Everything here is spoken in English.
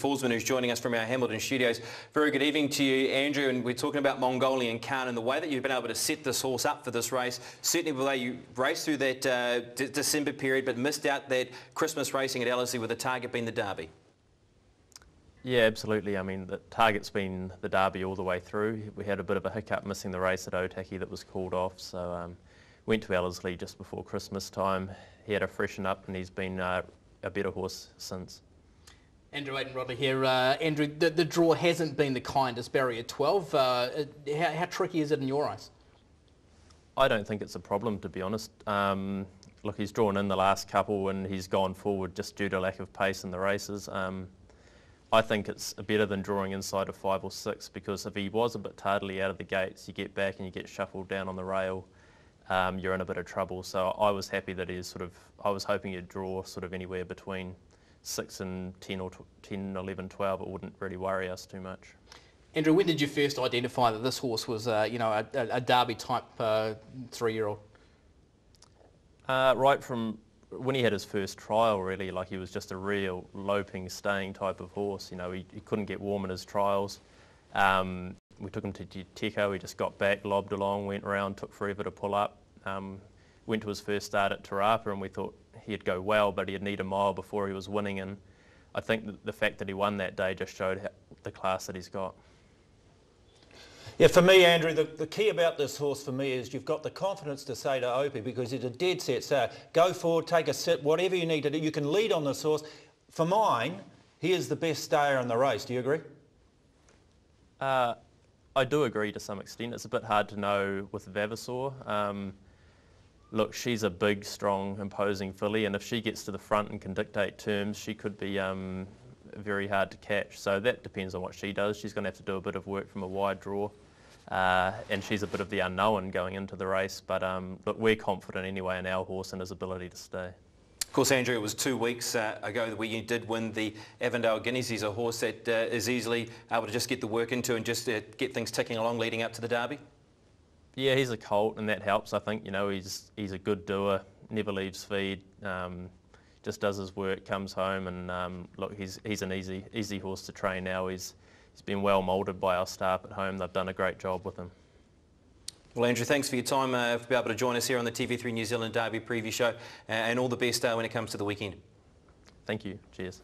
Forsman, who's joining us from our Hamilton studios. Very good evening to you, Andrew, and we're talking about Mongolian Khan and the way that you've been able to set this horse up for this race. Certainly the way you raced through that December period, but missed out that Christmas racing at Ellerslie with the target being the Derby. Yeah, absolutely. I mean, the target's been the Derby all the way through. We had a bit of a hiccup missing the race at Otaki that was called off, so went to Ellerslie just before Christmas time. He had to freshen up, and he's been a better horse since. Andrew Rodley here. Andrew, the draw hasn't been the kindest, barrier 12. How tricky is it in your eyes? I don't think it's a problem, to be honest. Look, he's drawn in the last couple and he's gone forward just due to lack of pace in the races. I think it's better than drawing inside of 5 or 6, because if he was a bit tardily out of the gates, you get back and you get shuffled down on the rail, you're in a bit of trouble. So I was happy that I was hoping he'd draw sort of anywhere between 6 and 10 or 10, 11, 12. It wouldn't really worry us too much. Andrew, when did you first identify that this horse was, a Derby type 3-year-old? Right from when he had his first trial, really. Like, he was just a real loping, staying type of horse. You know, he couldn't get warm in his trials. We took him to Teco, he just got back, lobbed along, went around, took forever to pull up. Went to his first start at Te Rapa and we thought he'd go well, but he'd need a mile before he was winning, and I think the fact that he won that day just showed the class that he's got. Yeah, for me, Andrew, the key about this horse for me is you've got the confidence to say to Opie, because it's a dead set start. Go forward, take a sit, whatever you need to do. You can lead on this horse. For mine, he is the best stayer in the race. Do you agree? I do agree to some extent. It's a bit hard to know with Vavasor. Look, she's a big, strong, imposing filly, and if she gets to the front and can dictate terms, she could be very hard to catch. So that depends on what she does. She's going to have to do a bit of work from a wide draw, and she's a bit of the unknown going into the race. But look, we're confident anyway in our horse and his ability to stay. Of course, Andrew, it was 2 weeks ago that you did win the Avondale Guineas. He's a horse that is easily able to just get the work into and just get things ticking along leading up to the Derby. Yeah, he's a colt, and that helps. I think, you know, he's a good doer, never leaves feed, just does his work, comes home, and look, he's an easy horse to train now. He's been well moulded by our staff at home. They've done a great job with him. Well, Andrew, thanks for your time, for being able to join us here on the TV3 New Zealand Derby preview show, and all the best when it comes to the weekend. Thank you. Cheers.